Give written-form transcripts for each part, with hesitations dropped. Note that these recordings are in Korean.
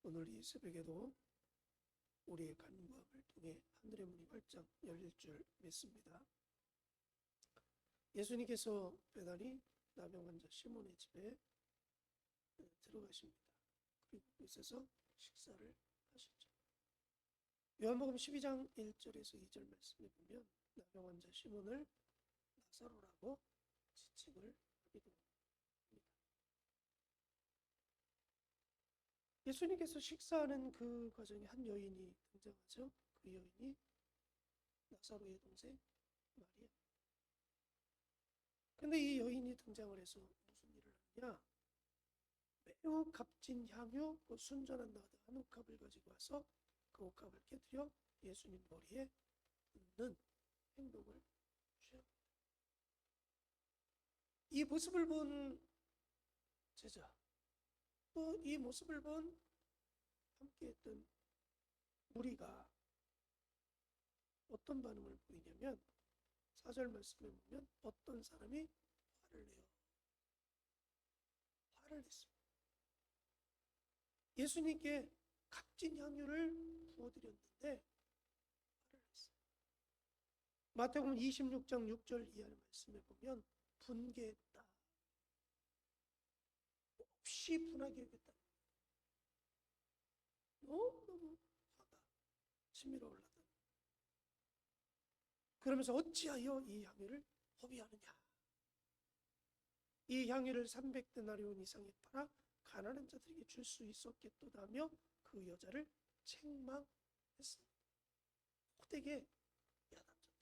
오늘 이 새벽에도 우리의 간구함을 통해 하늘의 문이 활짝 열릴 줄 믿습니다. 예수님께서 배단이 나병 환자 시몬의 집에 들어가십니다. 그리고 그곳에서 식사를 하시죠. 요한복음 12장 1절에서 2절 말씀에 보면 나병 환자 시몬을 나사로라고 지칭을 하기도 합니다. 예수님께서 식사하는 그 과정에 한 여인이 등장하죠. 그 여인이 나사로의 동생 마리아. 근데 이 여인이 등장을 해서 무슨 일을 하느냐? 매우 값진 향유, 그 순전한 나드 한 옥합을 가지고 와서 그 옥합을 깨뜨려 예수님 머리에 붓는 행동을 취합니다. 이 모습을 본 제자, 또 이 모습을 본 함께했던 무리가 어떤 반응을 보이냐면 4절 말씀에 보면 어떤 사람이 화를 내요. 화를 냈습니다. 예수님께 값진 향유를 부어드렸는데 화를 냈어요. 마태복음 26장 6절 이하의 말씀에 보면 분개했다. 몹시 분하게 여겼다. 너무너무 화가 치밀어 올랐다. 그러면서 어찌하여 이 향유를 허비하느냐. 이 향유를 300데나리온 이상에 팔아 가난한 자들에게 줄 수 있었겠도다며 그 여자를 책망했습니다. 호되게 야단쳤다.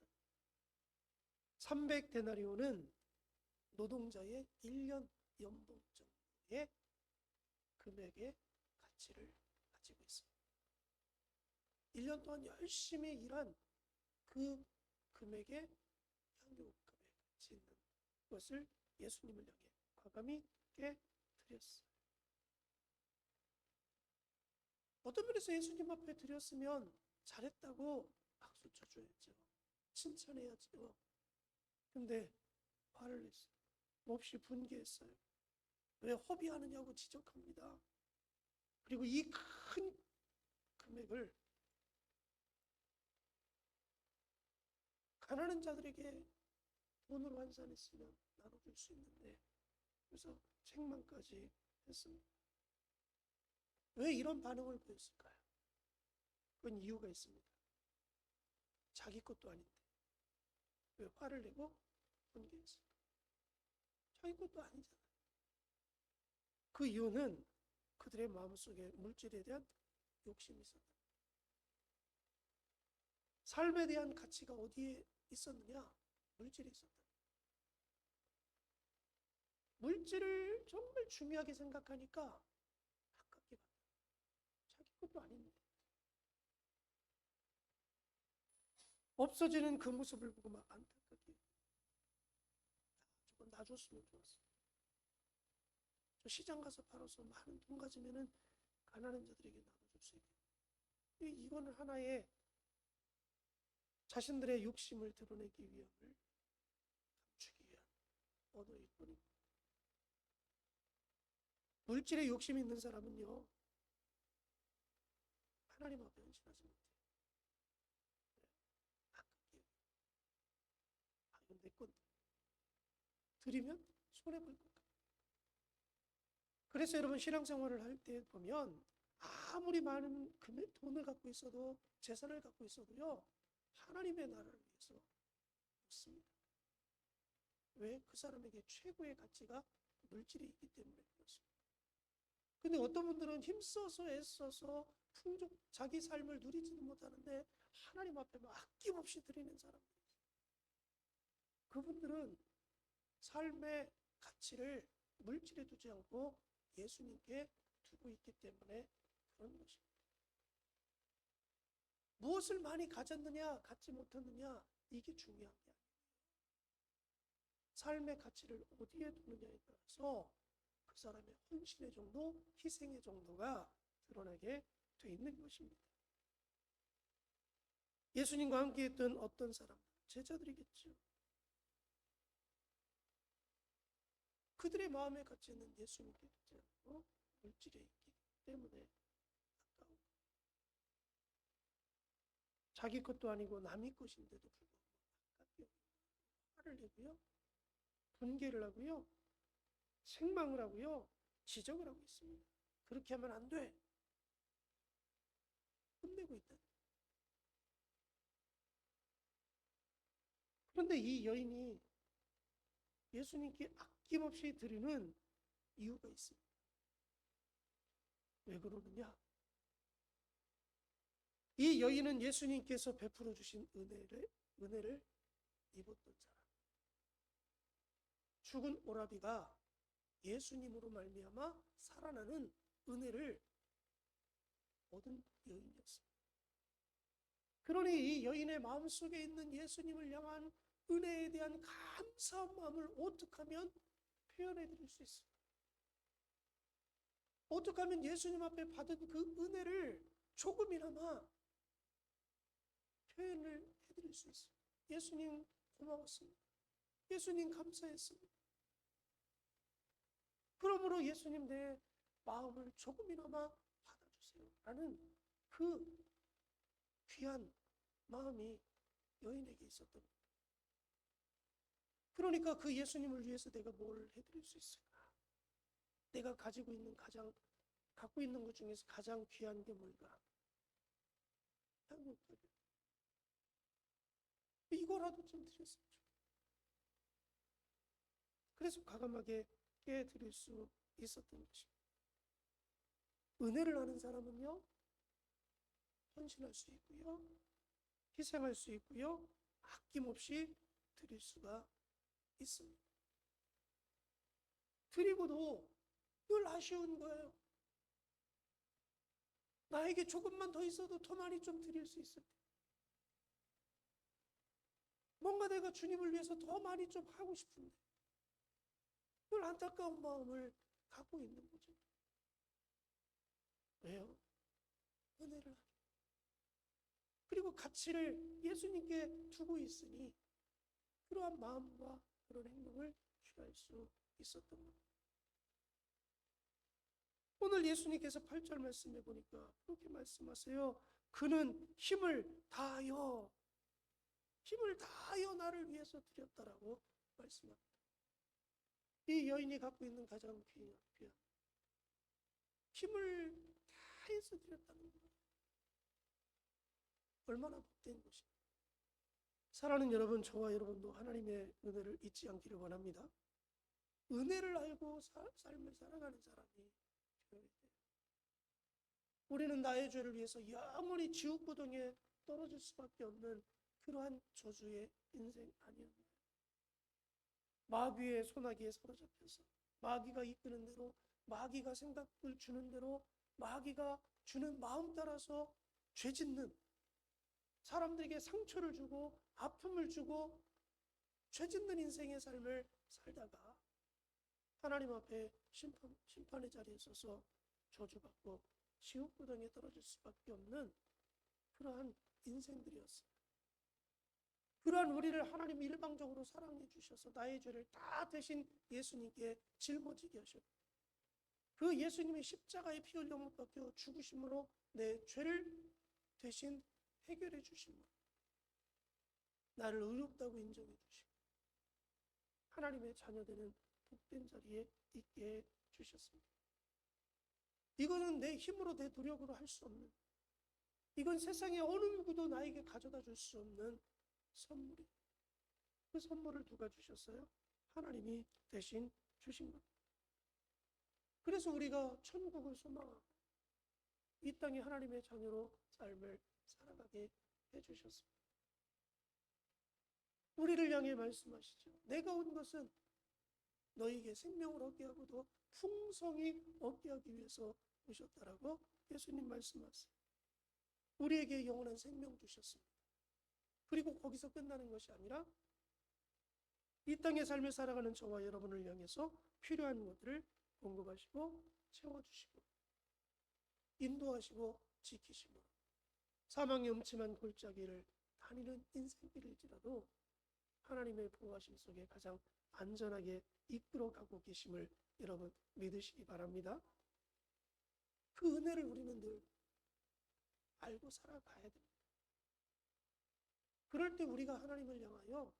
300데나리온은 노동자의 1년 연봉 정도의 금액의 가치를 가지고 있습니다. 1년 동안 열심히 일한 그 금액의 향유값에 가치 있는 것을 예수님을 향해 과감히 깨드렸어요. 어떤 면에서 예수님 앞에 드렸으면 잘했다고 박수 쳐줘야죠. 칭찬해야죠. 근데 화를 냈어요. 몹시 분개했어요. 왜 허비하느냐고 지적합니다. 그리고 이 큰 금액을 가난한 자들에게 돈으로 환산했으면 나눠줄 수 있는데, 그래서 책망까지 했습니다. 왜 이런 반응을 보였을까요? 그건 이유가 있습니다. 자기 것도 아닌데 왜 화를 내고 분개했을까? 자기 것도 아니잖아요. 그 이유는 그들의 마음속에 물질에 대한 욕심이 있었다. 삶에 대한 가치가 어디에 있었느냐? 물질에 있었다. 물질을 정말 중요하게 생각하니까 아깝게 봤다. 자기 것도 아닌데. 없어지는 그 모습을 보고 막 안타깝게, 저건 놔줬으면 좋았어. 저 시장 가서 팔아서 많은 돈 가지면은 가난한 자들에게 나눠줄 수 있겠다. 이거는 하나의 자신들의 욕심을 드러내기 위함을 감추기 위한 언어일 뿐입니다. 물질에 욕심이 있는 사람은요, 하나님 앞에 헌신하지 못해요. 아깝게. 이건 내 건데. 드리면 손해볼 것 같아요. 그래서 여러분 신앙생활을 할 때 보면 아무리 많은 돈을 갖고 있어도, 재산을 갖고 있어도요, 하나님의 나라를 위해서 묻습니다. 왜? 그 사람에게 최고의 가치가 물질이 있기 때문에 그렇습니다. 근데 어떤 분들은 힘써서 애써서 자기 삶을 누리지도 못하는데 하나님 앞에 막 아낌없이 드리는 사람들이 있어요. 그분들은 삶의 가치를 물질에 두지 않고 예수님께 두고 있기 때문에 그런 것입니다. 무엇을 많이 가졌느냐, 갖지 못했느냐, 이게 중요한 게 아니에요. 삶의 가치를 어디에 두느냐에 따라서 그 사람의 헌신의 정도, 희생의 정도가 드러나게 돼 있는 것입니다. 예수님과 함께 했던 어떤 사람, 제자들이겠죠. 그들의 마음의 가치는 예수님께 두지 않고 물질에 있기 때문에 자기 것도 아니고 남의 것인데도 불구하고 화를 내고요, 분개를 하고요, 책망을 하고요, 지적을 하고 있습니다. 그렇게 하면 안 돼. 혼내고 있다. 그런데 이 여인이 예수님께 아낌없이 드리는 이유가 있습니다. 왜 그러느냐? 이 여인은 예수님께서 베풀어 주신 은혜를 입었던 사람. 죽은 오라비가 예수님으로 말미암아 살아나는 은혜를 얻은 여인이었습니다. 그러니 이 여인의 마음속에 있는 예수님을 향한 은혜에 대한 감사한 마음을 어떻게 하면 표현해 드릴 수 있습니까? 어떻게 하면 예수님 앞에 받은 그 은혜를 조금이나마 표현을 해드릴 수 있습니다. 예수님 고마웠습니다. 예수님 감사했습니다. 그러므로 예수님 내 마음을 조금이나마 받아주세요 라는 그 귀한 마음이 여인에게 있었던 겁니다. 그러니까 그 예수님을 위해서 내가 뭘 해드릴 수 있을까? 내가 갖고 있는 것 중에서 가장 귀한 게 뭘까? 이거라도 좀 드렸으면 좋겠어요. 그래서 과감하게 깨드릴 수 있었던 것입니다. 은혜를 아는 사람은요, 헌신할 수 있고요, 희생할 수 있고요, 아낌없이 드릴 수가 있습니다. 드리고도 늘 아쉬운 거예요. 나에게 조금만 더 있어도 더 많이 좀 드릴 수 있을 텐데. 뭔가 내가 주님을 위해서 더 많이 좀 하고 싶은데 늘 안타까운 마음을 갖고 있는 거죠. 왜요? 은혜를 하기. 그리고 가치를 예수님께 두고 있으니 그러한 마음과 그런 행동을 취할 수 있었던 겁니다. 오늘 예수님께서 8절 말씀해 보니까 그렇게 말씀하세요. 그는 힘을 다하여 나를 위해서 드렸다라고 말씀합니다. 이 여인이 갖고 있는 가장 귀한 힘을 다해서 드렸다는 것. 얼마나 복된 것입니까? 사랑하는 여러분, 저와 여러분도 하나님의 은혜를 잊지 않기를 원합니다. 은혜를 알고 삶을 살아가는 사람이 되어야 돼요. 우리는 나의 죄를 위해서 영원히 지옥고동에 떨어질 수밖에 없는 그러한 저주의 인생 아니었나요? 마귀의 소나기에 사로잡혀서 마귀가 이끄는 대로, 마귀가 생각을 주는 대로, 마귀가 주는 마음 따라서 죄짓는, 사람들에게 상처를 주고 아픔을 주고 죄짓는 인생의 삶을 살다가 하나님 앞에 심판의 자리에 서서 저주받고 지옥고동에 떨어질 수밖에 없는 그러한 인생들이었습니다. 그러한 우리를 하나님 일방적으로 사랑해 주셔서 나의 죄를 다 대신 예수님께 짊어지게 하셨고, 그 예수님의 십자가에 피 흘려 못 박혀 죽으심으로 내 죄를 대신 해결해 주심으로 나를 의롭다고 인정해 주시고 하나님의 자녀되는 복된 자리에 있게 해 주셨습니다. 이거는 내 힘으로, 내 노력으로 할 수 없는, 이건 세상에 어느 누구도 나에게 가져다 줄 수 없는 선물이, 그 선물을 누가 주셨어요? 하나님이 대신 주신 겁니다. 그래서 우리가 천국을 소망하고 이 땅에 하나님의 자녀로 삶을 살아가게 해주셨습니다. 우리를 향해 말씀하시죠. 내가 온 것은 너에게 생명을 얻게 하고도 풍성히 얻게 하기 위해서 오셨다라고 예수님 말씀하세요. 우리에게 영원한 생명 주셨습니다. 그리고 거기서 끝나는 것이 아니라 이 땅의 삶을 살아가는 저와 여러분을 향해서 필요한 것들을 공급하시고 채워주시고 인도하시고 지키시고 사망의 음침한 골짜기를 다니는 인생길일지라도 하나님의 보호하심 속에 가장 안전하게 이끌어가고 계심을 여러분 믿으시기 바랍니다. 그 은혜를 우리는 늘 알고 살아가야 됩니다. 그럴 때 우리가 하나님을 향하여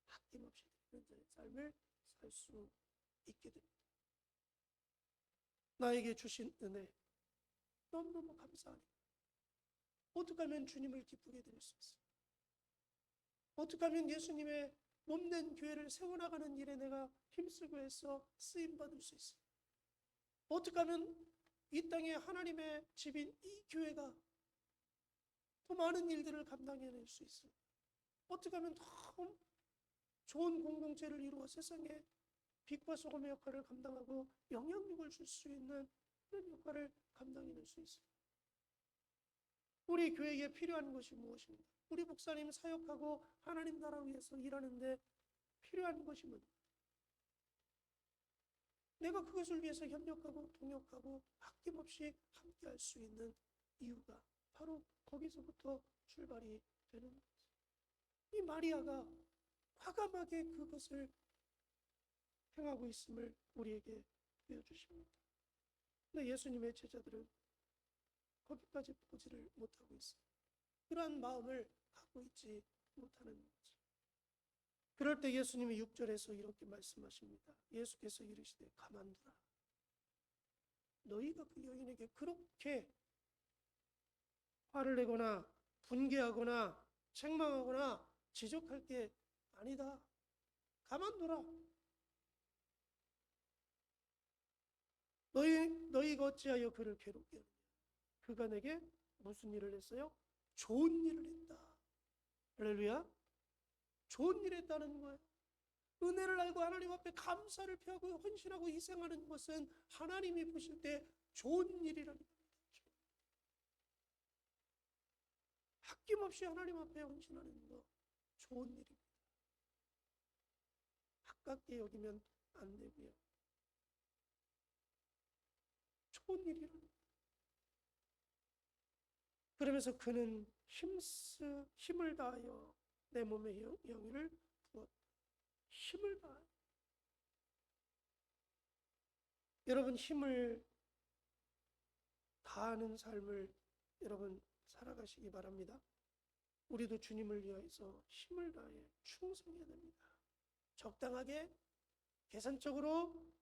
아낌없이 드리는 자의 삶을 살 수 있게 됩니다. 나에게 주신 은혜 너무너무 감사합니다. 어떻게 하면 주님을 기쁘게 드릴 수 있어요? 어떻게 하면 예수님의 몸된 교회를 세워나가는 일에 내가 힘쓰고 해서 쓰임받을 수 있어요? 어떻게 하면 이 땅에 하나님의 집인 이 교회가 더 많은 일들을 감당해낼 수 있어요? 어떻게 하면 더 좋은 공동체를 이루어 세상에 빛과 소금의 역할을 감당하고 영향력을 줄 수 있는 그런 역할을 감당해낼 수 있어요? 우리 교회에 필요한 것이 무엇입니까? 우리 목사님 사역하고 하나님 나라 위해서 일하는데 필요한 것이 뭡니까? 내가 그것을 위해서 협력하고 동역하고 아낌없이 함께할 수 있는 이유가 바로 거기서부터 출발이 되는 거죠. 이 마리아가 과감하게 그것을 행하고 있음을 우리에게 보여주십니다. 근데 예수님의 제자들은 거기까지 보지를 못하고 있어요. 그러한 마음을 갖고 있지 못하는 거죠. 그럴 때 예수님이 6절에서 이렇게 말씀하십니다. 예수께서 이르시되 가만두라. 너희가 그 여인에게 그렇게 화를 내거나 분개하거나 책망하거나 지적할 게 아니다. 가만두라. 너희가 어찌하여 그를 괴롭게 하느냐. 그가 내게 무슨 일을 했어요? 좋은 일을 했다. 할렐루야. 좋은 일을 했다는 거예요. 은혜를 알고 하나님 앞에 감사를 표하고 헌신하고 희생하는 것은 하나님이 보실 때 좋은 일이라는 겁니다. 아낌없이 하나님 앞에 헌신하는 거 좋은 일입니다. 아깝게 여기면 안 되고요. 좋은 일이라는 겁니다. 그러면서 그는 힘을 다하여 내 몸에 영의를 부었다. 힘을 다하여. 여러분, 힘을 다하는 삶을 여러분 살아가시기 바랍니다. 우리도 주님을 위해서 힘을 다해 충성해야 됩니다. 적당하게, 계산적으로,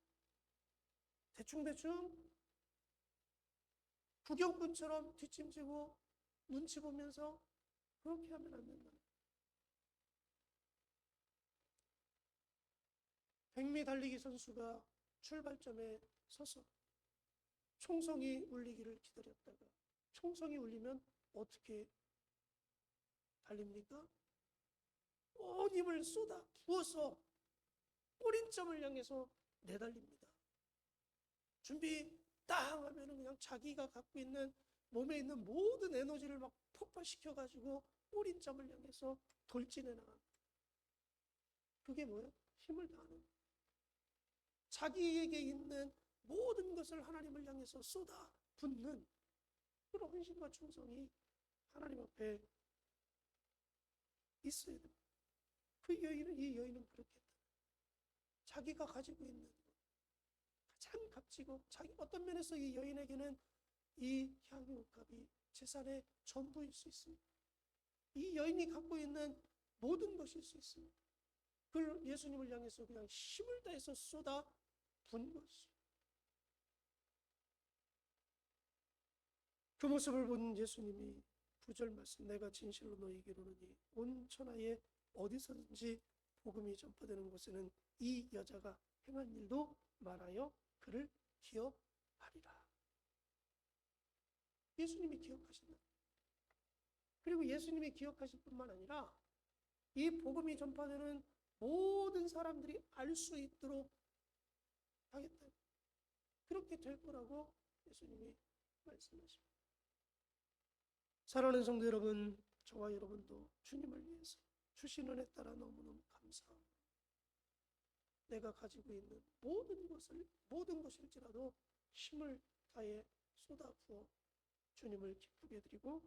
대충대충, 구경꾼처럼 뒷짐지고 눈치 보면서 그렇게 하면 안 된다. 100미 달리기 선수가 출발점에 서서 총성이 울리기를 기다렸다가 총성이 울리면 어떻게 달립니까? 온 힘을 쏟아 부어서 꼬린점을 향해서 내달립니다. 준비 딱 하면 그냥 자기가 갖고 있는 몸에 있는 모든 에너지를 막 폭발시켜가지고 꼬린점을 향해서 돌진해 나갑니다. 그게 뭐예요? 힘을 다하는 거예요. 자기에게 있는 모든 것을 하나님을 향해서 쏟아 붓는 그런 헌신과 충성이 하나님 앞에 있어야 됩니다. 이 여인은 그렇게 했다. 자기가 가지고 있는 가장 값지고 어떤 면에서 이 여인에게는 이 향유값이 재산의 전부일 수 있습니다. 이 여인이 갖고 있는 모든 것일 수 있습니다. 그걸 예수님을 향해서 그냥 힘을 다해서 쏟아 분 것이죠. 그 모습을 본 예수님이 9절 말씀, 내가 진실로 너희에게 이르노니 온 천하에 어디서든지 복음이 전파되는 곳에는 이 여자가 행한 일도 말하여 그를 기억하리라. 예수님이 기억하신다. 그리고 예수님이 기억하실 뿐만 아니라 이 복음이 전파되는 모든 사람들이 알 수 있도록 하겠다. 그렇게 될 거라고 예수님이 말씀하십니다. 사랑하는 성도 여러분, 저와 여러분도 주님을 위해서 주신 은혜 따라 너무너무 감사합니다. 내가 가지고 있는 모든 것일지라도 힘을 다해 쏟아부어 주님을 기쁘게 드리고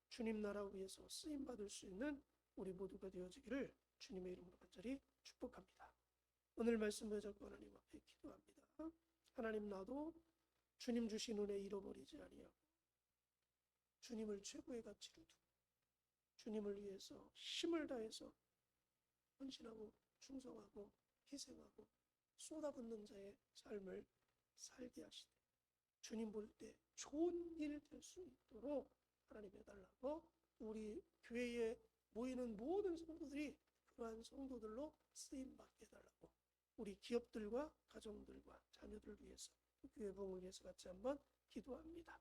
주님 나라 위해서 쓰임받을 수 있는 우리 모두가 되어지기를 주님의 이름으로 간절히 축복합니다. 오늘 말씀 붙잡고 하나님 앞에 기도합니다. 하나님, 나도 주님 주신 은혜 잃어버리지 아니하고 주님을 최고의 가치로 두고 주님을 위해서 힘을 다해서 헌신하고 충성하고 희생하고 쏟아붓는 자의 삶을 살게 하시되 주님 볼 때 좋은 일 될 수 있도록 하나님 해달라고 우리 교회에 모이는 모든 성도들이 그러한 성도들로 쓰임받게 해달라고 우리 기업들과 가정들과 자녀들 위해서 교회 부흥을 위해서 같이 한번 기도합니다.